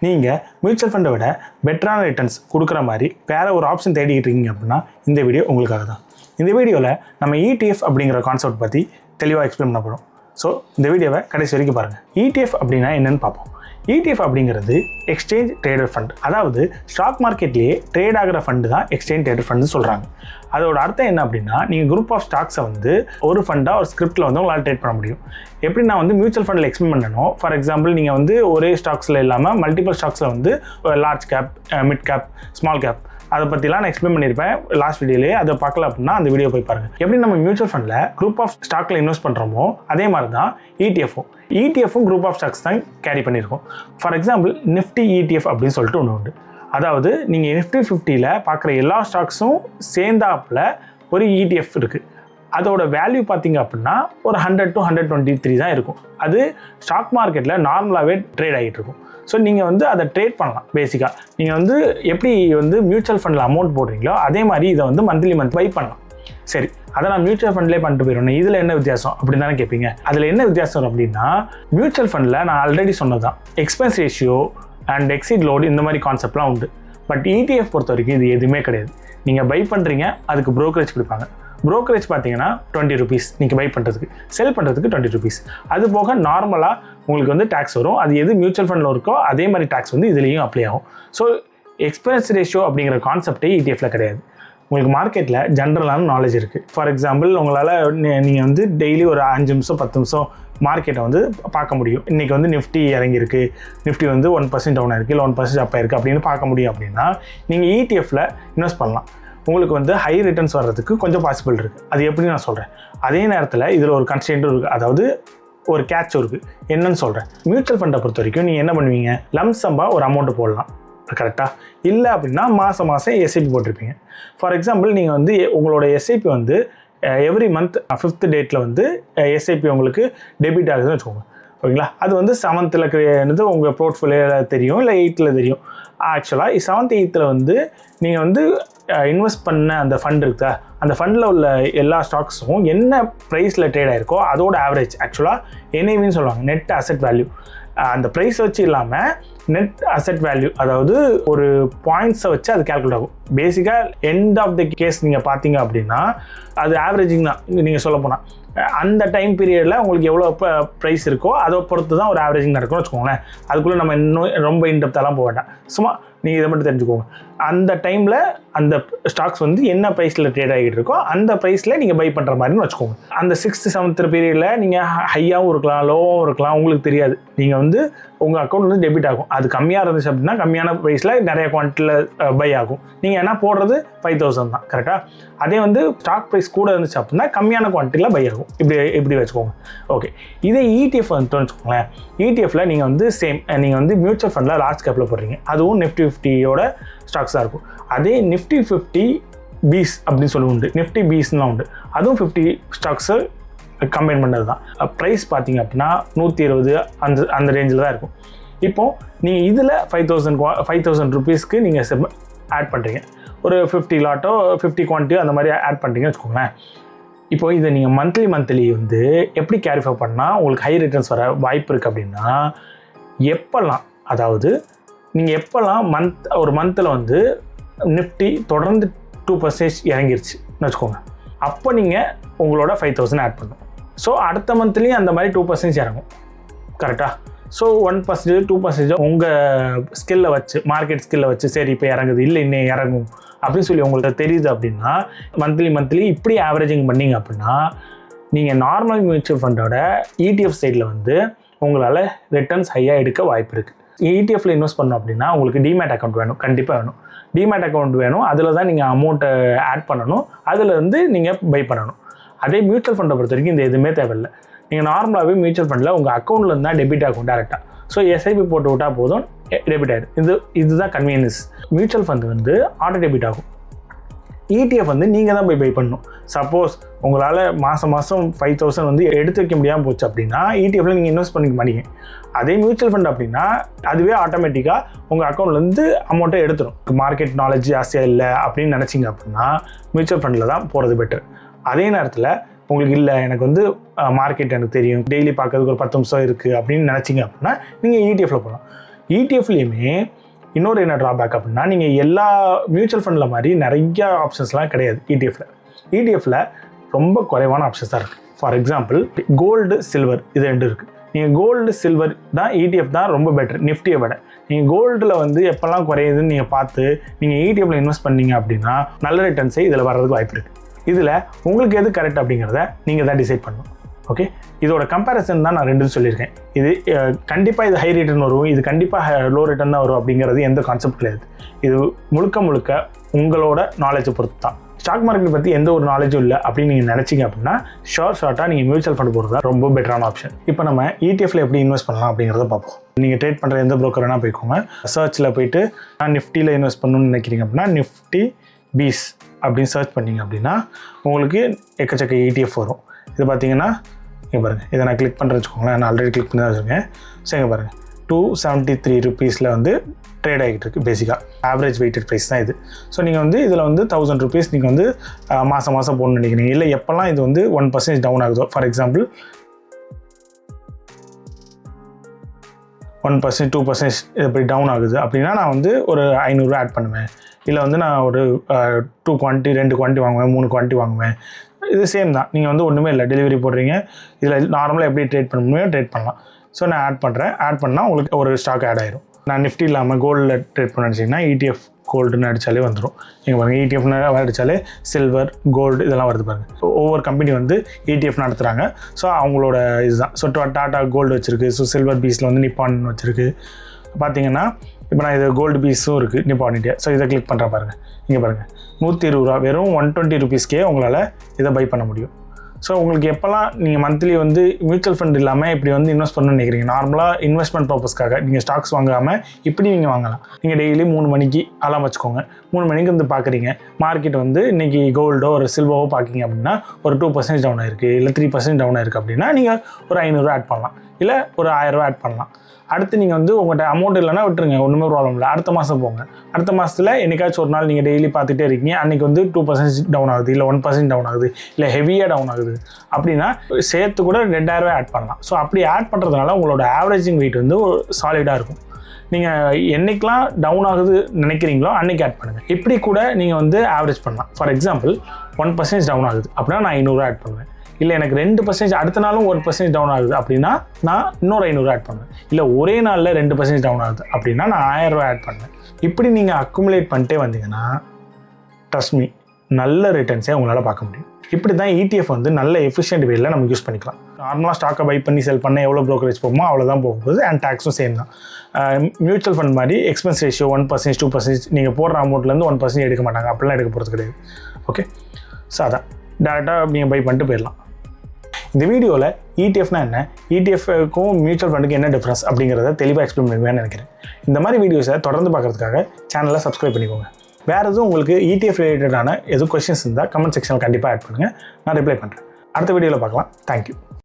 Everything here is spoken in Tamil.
நீங்கள் மியூச்சுவல் ஃபண்டை விட பெட்டரான ரிட்டர்ன்ஸ் கொடுக்குற மாதிரி வேறு ஒரு ஆப்ஷன் தேடிக்கிட்டு இருக்கீங்க அப்படின்னா இந்த வீடியோ உங்களுக்காக தான். இந்த வீடியோவில் நம்ம ETF அப்படிங்கிற கான்செப்ட் பற்றி தெளிவாக எக்ஸ்பிளைன் பண்ண போகிறோம். ஸோ இந்த வீடியோவை கடைசி வரைக்கும் பாருங்கள். ETF அப்படின்னா என்னென்னு பார்ப்போம். ETF அப்படிங்கிறது எக்ஸ்சேஞ்ச் ட்ரேடட் ஃபண்ட், அதாவது ஸ்டாக் மார்க்கெட்லேயே ட்ரேட் ஆகிற ஃபண்டு தான் எக்ஸ்சேஞ்ச் ட்ரேடட் ஃபண்டு சொல்கிறாங்க. அதோட அர்த்தம் என்ன அப்படின்னா, நீங்கள் குரூப் ஆஃப் ஸ்டாக்ஸை வந்து ஒரு ஃபண்டாக ஒரு ஸ்கிரிப்டில் வந்து உங்களால் ட்ரேட் பண்ண முடியும். எப்படி நான் வந்து மியூச்சுவல் ஃபண்டில் எக்ஸ்பிளைன் பண்ணணும், ஃபார் எக்ஸாம்பிள் நீங்கள் வந்து ஒரே ஸ்டாக்ஸில் இல்லாமல் மல்டிபிள் ஸ்டாக்ஸில் வந்து large cap, mid cap, small cap அதை பற்றிலாம் நான் எக்ஸ்பிளைன் பண்ணியிருப்பேன் லாஸ்ட் வீடியோலேயே. அதை பார்க்கல அப்படின்னா அந்த வீடியோ போய் பாருங்கள். எப்படி நம்ம மியூச்சுவல் ஃபண்டில் குரூப் ஆஃப் ஸ்டாக்கில் இன்வெஸ்ட் பண்ணுறோமோ அதே மாதிரி தான் ETF-ம் குரூப் ஆஃப் ஸ்டாக்ஸ் தான் கேரி பண்ணியிருக்கோம். ஃபார் எக்ஸாம்பிள் நிஃப்டி ETF அப்படின்னு சொல்லிட்டு ஒன்று உண்டு. அதாவது நீங்கள் நிஃப்டி 50ல் பார்க்குற எல்லா ஸ்டாக்ஸும் சேர்ந்தாப்பில் ஒரு ETF இருக்குது. அதோட வேல்யூ பார்த்தீங்க அப்படின்னா ஒரு 100 to 123 தான் இருக்கும். அது ஸ்டாக் மார்க்கெட்டில் நார்மலாகவே ட்ரேட் ஆகிட்டு இருக்கும். ஸோ நீங்கள் வந்து அதை ட்ரேட் பண்ணலாம். பேசிக்காக நீங்கள் வந்து எப்படி வந்து மியூச்சுவல் ஃபண்டில் அமௌண்ட் போடுறீங்களோ அதே மாதிரி இதை வந்து மந்த்லி பை பண்ணலாம். சரி, அதை நான் மியூச்சுவல் ஃபண்ட்லேயே பண்ணிட்டு போயிடுவேன், இதில் என்ன வித்தியாசம் அப்படின்னு தானே கேட்பீங்க. அதில் என்ன வித்தியாசம் அப்படின்னா, மியூச்சுவல் ஃபண்டில் நான் ஆல்ரெடி சொன்னது தான் expense ratio and exit load இந்த மாதிரி கான்செப்ட்லாம் உண்டு. பட் ETF பொறுத்த வரைக்கும் இது எதுவுமே கிடையாது. நீங்கள் பை பண்ணுறீங்க, அதுக்கு ப்ரோக்கரேஜ் கொடுப்பாங்க. ப்ரோக்கரேஜ் பார்த்தீங்கன்னா 20 rupees நீங்கள் பை பண்ணுறதுக்கு, செல் பண்ணுறதுக்கு 20 rupees. அது போக நார்மலாக உங்களுக்கு வந்து டேக்ஸ் வரும். அது எது மியூச்சுவல் ஃபண்டில் இருக்கோ அதே மாதிரி டேக்ஸ் வந்து இதுலேயும் அப்ளை ஆகும். ஸோ எக்ஸ்பென்ஸ் ரேஷியோ அப்படிங்கிற கான்செப்டே ETFல கிடையாது. உங்களுக்கு மார்க்கெட்டில் ஜென்ரலான நாலேஜ் இருக்குது. ஃபார் எக்ஸாம்பிள் உங்களால் நீங்கள் வந்து டெய்லி ஒரு 5 நிமிஷம் 10 நிமிஷம் மார்க்கெட்டை வந்து பார்க்க முடியும். இன்றைக்கி வந்து நிஃப்டி இறங்கியிருக்கு, நிஃப்டி வந்து 1% டவுன் ஆயிருக்கு, இல்லை 1% அப் ஆயிருக்கு அப்படின்னு பார்க்க முடியும். அப்படின்னா நீங்கள் ETFல இன்வெஸ்ட் பண்ணலாம். உங்களுக்கு வந்து ஹை ரிட்டர்ன்ஸ் வர்றதுக்கு கொஞ்சம் பாசிபிள் இருக்குது. அது எப்படி நான் சொல்கிறேன். அதே நேரத்தில் இதில் ஒரு கன்ஸ்ட்ரெயின்ட்டும் இருக்குது, அதாவது ஒரு கேட்சும் இருக்குது. என்னன்னு சொல்கிறேன். மியூச்சுவல் ஃபண்டை பொறுத்த வரைக்கும் நீங்கள் என்ன பண்ணுவீங்க, லம்சம்பாக ஒரு அமௌண்ட்டு போடலாம், கரெக்டாக? இல்லை அப்படின்னா மாதம் SIP போட்டிருப்பீங்க. ஃபார் எக்ஸாம்பிள் நீங்கள் வந்து உங்களோட SIP வந்து எவ்ரி மந்த் 5th டேட்டில் வந்து SIP உங்களுக்கு டெபிட் ஆகுதுன்னு வச்சுக்கோங்க, ஓகேங்களா? அது வந்து 7th உங்கள் போர்ட்ஃபோலியோவில் தெரியும், இல்லை 8th தெரியும். ஆக்சுவலாக 7th 8th வந்து நீங்கள் வந்து இன்வெஸ்ட் பண்ண அந்த ஃபண்ட் இருக்குதா, அந்த ஃபண்டில் உள்ள எல்லா ஸ்டாக்ஸும் என்ன ப்ரைஸில் ட்ரேட் ஆகிருக்கோ அதோட ஆவரேஜ், ஆக்சுவலாக NAVன்னு சொல்லுவாங்க, நெட் அசெட் வேல்யூ. அந்த ப்ரைஸ் வச்சு இல்லாமல் நெட் அசெட் வேல்யூ, அதாவது ஒரு பாயிண்ட்ஸை வச்சு அது கேல்குலேட் ஆகும். பேசிக்காக எண்ட் ஆஃப் த கேஸ் நீங்கள் பார்த்தீங்க அப்படின்னா அது ஆவரேஜிங் தான். நீங்கள் சொல்ல போனால் அந்த டைம் பீரியடில் உங்களுக்கு எவ்வளோ ப்ரைஸ் இருக்கோ அதை பொறுத்து தான் ஒரு ஆவரேஜிங் நடக்கும்னு வச்சுக்கோங்களேன். அதுக்குள்ளே நம்ம இன்னும் ரொம்ப இன்டெப்த்தாலாம் போக வேண்டாம், சும்மா நீங்கள் இதை மட்டும் தெரிஞ்சுக்கோங்க. அந்த டைமில் அந்த ஸ்டாக்ஸ் வந்து என்ன ப்ரைஸில் ட்ரேட் ஆகிட்டு இருக்கோ அந்த ப்ரைஸில் நீங்கள் பை பண்ணுற மாதிரின்னு வச்சுக்கோங்க. அந்த 6th 7th பீரியடில் நீங்கள் ஹையாகவும் இருக்கலாம், லோவாகவும் இருக்கலாம், உங்களுக்கு தெரியாது. நீங்கள் வந்து உங்கள் அக்கௌண்ட் வந்து டெபிட் ஆகும். அது கம்மியாக இருந்துச்சு அப்படின்னா கம்மியான ப்ரைஸில் நிறைய குவான்டிட்டியில் பை ஆகும். நீங்கள் என்ன போடுறது 5000 தான், கரெக்டாக? அதே வந்து ஸ்டாக் ப்ரைஸ் கூட இருந்துச்சு அப்படின்னா கம்மியான குவான்டிட்டியில் பை ஆகும். இப்படி வச்சுக்கோங்க. ஓகே, இதே ETF வந்து வச்சுக்கோங்களேன். ETFல நீங்கள் வந்து சேம், நீங்கள் வந்து மியூச்சுவல் ஃபண்டில் லார்ஜ் கேப்பில் போடுறீங்க, அதுவும் நிஃப்டி 50யோட ஸ்டாக்ஸாக இருக்கும். அதே நிஃப்டி 50 பீஸ் அப்படின்னு சொல்லி உண்டு, நிஃப்டி பீஸ்லாம் உண்டு. அதுவும் 50 ஸ்டாக்ஸு கம்பைன் பண்ணது தான். ப்ரைஸ் பார்த்தீங்க அப்படின்னா 120 அந்த ரேஞ்சில் தான் இருக்கும். இப்போது நீங்கள் இதில் 5000 rupeesக்கு நீங்கள் ஆட் பண்ணுறீங்க, ஒரு 50 லாட்டோ 50 குவான்டிட்டியோ அந்த மாதிரி ஆட் பண்ணுறீங்கன்னு வச்சுக்கோங்களேன். இப்போது இதை நீங்கள் மந்த்லி வந்து எப்படி கேரிஃபை பண்ணால் உங்களுக்கு ஹை ரிட்டர்ன்ஸ் வர வாய்ப்பு இருக்குது அப்படின்னா, எப்போல்லாம், அதாவது நீங்கள் எப்போல்லாம் ஒரு மந்தில் வந்து நிஃப்டி தொடர்ந்து 2% இறங்கிருச்சுன்னு வச்சுக்கோங்க, அப்போ நீங்கள் உங்களோட 5000 ஆட் பண்ணணும். ஸோ அடுத்த மந்த்லேயும் அந்த மாதிரி 2% இறங்கும், கரெக்டாக? ஸோ 1% 2% உங்கள் ஸ்கில்லை வச்சு, மார்க்கெட் ஸ்கில்லை வச்சு, சரி இப்போ இறங்குது, இல்லை இன்னும் இறங்கும் அப்படின்னு சொல்லி உங்களுக்கு தெரியுது அப்படின்னா மந்த்லி இப்படி ஆவரேஜிங் பண்ணிங்க அப்படின்னா நீங்கள் நார்மல் மியூச்சுவல் ஃபண்டோட ETF சைடில் வந்து உங்களால் ரிட்டர்ன்ஸ் ஹையாக எடுக்க வாய்ப்பு இருக்குது. ETFல இன்வெஸ்ட் பண்ணணும் அப்படின்னா உங்களுக்கு டிமேட் அக்கௌண்ட் வேணும், கண்டிப்பாக வேணும். டிமேட் அக்கௌண்ட் வேணும், அதில் தான் நீங்கள் அமௌண்ட்டை ஆட் பண்ணணும், அதில் வந்து நீங்கள் பை பண்ணணும். அதே மியூச்சுவல் ஃபண்டை பொறுத்த வரைக்கும் இந்த எதுவுமே தேவையில்லை. நீங்கள் நார்மலாகவே மியூச்சுவல் ஃபண்டில் உங்கள் அக்கௌண்ட்டில் இருந்தால் டெபிட் ஆகும் டேரெக்டாக. ஸோ SIP போட்டு விட்டால் போதும், டெபிட் ஆகிடும். இதுதான் கன்வீனியன்ஸ். மியூச்சுவல் ஃபண்ட் வந்து ஆட்டோ டெபிட் ஆகும். ETF வந்து நீங்கள் தான் போய் பை பண்ணணும். சப்போஸ் உங்களால் மாதம் 5000 வந்து எடுத்து வைக்க முடியாமல் போச்சு அப்படின்னா ETFல நீங்கள் இன்வெஸ்ட் பண்ணிக்க மாட்டீங்க. அதே மியூச்சுவல் ஃபண்ட் அப்படின்னா அதுவே ஆட்டோமேட்டிக்காக உங்கள் அக்கௌண்ட்லேருந்து அமௌண்ட்டை எடுத்துடும். மார்க்கெட் நாலேஜ் ஜாஸ்தியாக இல்லை அப்படின்னு நினச்சிங்க அப்படின்னா மியூச்சுவல் ஃபண்டில் தான் போகிறது பெட்டர். அதே நேரத்தில் உங்களுக்கு இல்லை, எனக்கு வந்து மார்க்கெட் எனக்கு தெரியும், டெய்லி பார்க்கறதுக்கு ஒரு 10 நிமிஷம் இருக்குது அப்படின்னு நினச்சிங்க அப்படின்னா நீங்கள் ETF போகலாம். இடிஎஃப்லேயுமே இன்னொரு என்ன ட்ராபேக் அப்படின்னா, நீங்கள் எல்லா மியூச்சுவல் ஃபண்டில் மாதிரி நிறைய ஆப்ஷன்ஸ்லாம் கிடையாது. இடிஎஃப்பில் ரொம்ப குறைவான ஆப்ஷன்ஸ் தான் இருக்குது. ஃபார் எக்ஸாம்பிள் கோல்டு, சில்வர் இது 2 இருக்குது. நீங்கள் கோல்டு, சில்வர் தான் இடிஎஃப் தான் ரொம்ப பெட்டர் நிஃப்டியை விட. நீங்கள் கோல்டில் வந்து எப்போல்லாம் குறையுதுன்னு நீங்கள் பார்த்து நீங்கள் இடிஎஃப்பில் இன்வெஸ்ட் பண்ணீங்க அப்படின்னா நல்ல ரிட்டர்ன்ஸே இதில் வர்றதுக்கு வாய்ப்பு இருக்குது. இதில் உங்களுக்கு எது கரெக்ட் அப்படிங்கிறத நீங்கள் தான் டிசைட் பண்ணணும். ஓகே, இதோட கம்பேரிசன் தான் நான் 2 சொல்லியிருக்கேன். இது கண்டிப்பாக இது ஹை ரிட்டர்ன் வரும், இது கண்டிப்பாக லோ ரிட்டர்ன் தான் வரும் அப்படிங்கிறது எந்த கான்செப்ட் கிடையாது. இது முழுக்க உங்களோட நாலேஜை பொறுத்து தான். ஸ்டாக் மார்க்கெட் பற்றி எந்த ஒரு நாலேஜும் இல்லை அப்படின்னு நீங்கள் நினச்சிங்க அப்படின்னா ஷார்ட்டாக நீங்கள் மியூச்சுவல் ஃபண்ட் போகிறது தான் ரொம்ப பெட்டரான ஆப்ஷன். இப்போ நம்ம இடிஎஃப்ல எப்படி இன்வெஸ்ட் பண்ணலாம் அப்படிங்கிறத பார்ப்போம். நீங்கள் ட்ரேட் பண்ணுற எந்த ப்ரோக்கர் வேணால் போய்க்கோங்க. சர்ச்சில் போயிட்டு நான் நிஃப்டியில் இன்வெஸ்ட் பண்ணணும்னு நினைக்கிறீங்க அப்படின்னா நிஃப்டி பீஸ் அப்படின்னு சர்ச் பண்ணிங்க அப்படின்னா உங்களுக்கு எக்கச்சக்க இடிஎஃப் வரும். இது பார்த்தீங்கன்னா இங்கே பாருங்கள், இதை நான் கிளிக் பண்ணுறேன்னு வச்சுக்கோங்களேன். நான் ஆல்ரெடி கிளிக் பண்ணி தான் வச்சுருக்கேன். ஸோ இங்கே பாருங்கள், 273 rupees வந்து ட்ரேட் ஆகிட்டு இருக்குது. பேசிக்காக ஆவரேஜ் வெயிட்டட் ப்ரைஸ் தான் இது. ஸோ நீங்கள் வந்து இதில் வந்து 1000 rupees நீங்கள் வந்து மாதம் போடணும்னு நினைக்கிறீங்க. இல்லை எப்போல்லாம் இது வந்து 1% டவுன் ஆகுதோ, ஃபார் எக்ஸாம்பிள் 1%, 2% இப்படி டவுன் ஆகுது அப்படின்னா நான் வந்து ஒரு 500 ஆட் பண்ணுவேன். இல்லை வந்து நான் ஒரு 2 குவான்டிட்டி 2 குவான்டிட்டி வாங்குவேன், 3 குவான்டிட்டி வாங்குவேன். இது சேம் தான். நீங்கள் வந்து ஒன்றுமே இல்லை, டெலிவரி போடுறீங்க. இதில் நார்மலாக எப்படி ட்ரேட் பண்ண முடியுமோ ட்ரேட் பண்ணலாம். ஸோ நான் ஆட் பண்ணுறேன். ஆட் பண்ணால் உங்களுக்கு ஒரு ஸ்டாக் ஆட் ஆயிரும். நான் நிஃப்டி இல்லாமல் கோல்டில் ட்ரேட் பண்ண நினச்சிங்கன்னா இடிஎஃப் கோல்டுன்னு அடித்தாலே வந்துடும். நீங்கள் பாருங்கள், இடிஎஃப்னு அடித்தாலே சில்வர், கோல்டு இதெல்லாம் வருது பாருங்கள். ஸோ ஒவ்வொரு கம்பெனி வந்து இடிஎஃப் நடத்துகிறாங்க. ஸோ அவங்களோட இதுதான். ஸோ டாட்டா கோல்டு வச்சுருக்கு. ஸோ சில்வர் பீஸில் வந்து நிப்பான் வச்சுருக்கு. பார்த்தீங்கன்னா இப்போ நான் இது கோல்டு பீஸும் இருக்குது நிப்பான் இண்டியா. ஸோ இதை கிளிக் பண்ணுற பாருங்கள். இங்கே பாருங்கள், 120 ரூபா, வெறும் 120 rupeesக்கே உங்களால் இதை பை பண்ண முடியும். ஸோ உங்களுக்கு எப்போல்லாம் நீங்கள் மந்த்லி வந்து மியூச்சுவல் ஃபண்ட் இல்லாமல் இப்படி வந்து இன்வெஸ்ட் பண்ணணும்னு நினைக்கிறீங்க, நார்மலாக இன்வெஸ்ட்மெண்ட் பர்பஸ்க்காக நீங்கள் ஸ்டாக்ஸ் வாங்காமல் இப்படி நீங்கள் வாங்கலாம். நீங்கள் டெய்லி 3 மணிக்கு அலாம் வச்சுக்கோங்க. 3 மணிக்கு வந்து பார்க்குறீங்க, மார்க்கெட் வந்து இன்றைக்கி கோல்டோ ஒரு சில்வரோ பார்க்கிங்க அப்படின்னா ஒரு 2% டவுன் ஆயிருக்கு, இல்லை 3% டவுன் ஆயிருக்கு அப்படின்னா நீங்கள் ஒரு 500 ஆட் பண்ணலாம், இல்லை ஒரு 1000 ஆட் பண்ணலாம். அடுத்து நீங்கள் வந்து உங்கள்கிட்ட அமௌண்ட் இல்லைன்னா விட்டுருங்க, ஒன்றுமே ப்ராப்ளம் இல்லை. அடுத்த மாதம் போங்க. அடுத்த மாதத்தில் என்னைக்காச்சும் ஒரு நாள் நீங்கள் டெய்லி பார்த்துட்டே இருக்கீங்க, அன்றைக்கி வந்து 2% டவுன் ஆகுது, இல்லை 1% டவுன் ஆகுது, இல்லை ஹெவியாக டவுன் ஆகுது அப்படின்னா சேர்த்து கூட 2000 ஆட் பண்ணலாம். ஸோ அப்படி ஆட் பண்ணுறதுனால உங்களோட ஆவரேஜிங் வெயிட் வந்து சாலிடாக இருக்கும். நீங்கள் என்றைக்கெலாம் டவுன் ஆகுது நினைக்கிறீங்களோ அன்றைக்கி ஆட் பண்ணுங்கள். இப்படி கூட நீங்கள் வந்து ஆவரேஜ் பண்ணலாம். ஃபார் எக்ஸாம்பிள் 1% டவுன் ஆகுது அப்படின்னா நான் 500 ஆட் பண்ணுவேன். இல்லை எனக்கு 2% அடுத்த நாளும் 1% டவுன் ஆகுது அப்படின்னா நான் இன்னொரு 500 ஆட் பண்ணுவேன். இல்லை ஒரே நாளில் 2% டவுன் ஆகுது அப்படின்னா நான் 1000 ஆட் பண்ணுவேன். இப்படி நீங்கள் அக்குமுலேட் பண்ணிட்டே வந்தீங்கன்னா ட்ரஸ்ட் மீ நல்ல ரிட்டர்ன்ஸே உங்களால் பார்க்க முடியும். இப்படி தான் இடிஎஃப் வந்து நல்ல எஃபிஷியன்ட் வேல நம்ம யூஸ் பண்ணிக்கலாம். நார்மலாக ஸ்டாக்கை பை பண்ணி செல் பண்ண எவ்வளோ ப்ரோக்கரேஜ் போகுமோ அவ்வளோதான் போகும்போது, அண்ட் டேக்ஸும் சேம் தான். மியூச்சுவல் ஃபண்ட் மாதிரி எக்ஸ்பென்ஸ் ரேஷியோ 1%, 2% நீங்கள் போடுற அமௌண்ட்லேருந்து 1% எடுக்க மாட்டாங்க. அப்படிலாம் எடுக்க போகிறது கிடையாது. ஓகே, ஸோ அதான் டேரெக்டாக நீங்கள் பை பண்ணிட்டு போயிடலாம். இந்த வீடியோவில் இடிஎஃப்னா என்ன, இடிஎஃப்க்கும் மியூச்சுவல் ஃபண்டுக்கு என்ன டிஃப்ரென்ஸ் அப்படிங்கிறத தெளிவாக எக்ஸ்பிளைன் பண்ணுவேன்னு நினைக்கிறேன். இந்த மாதிரி வீடியோஸை தொடர்ந்து பார்க்குறதுக்காக சேனலை சப்ஸ்கிரைப் பண்ணிக்கோங்க. வேறு எதுவும் உங்களுக்கு இடிஎஃப் ரிலேட்டடான எதுவும் கொஸ்டின்ஸ் இருந்தால் கமெண்ட் செக்ஷனில் கண்டிப்பாக ஆட் பண்ணுங்கள், நான் ரிப்ளை பண்ணுறேன். அடுத்த வீடியோவில் பார்க்கலாம். தேங்க்யூ.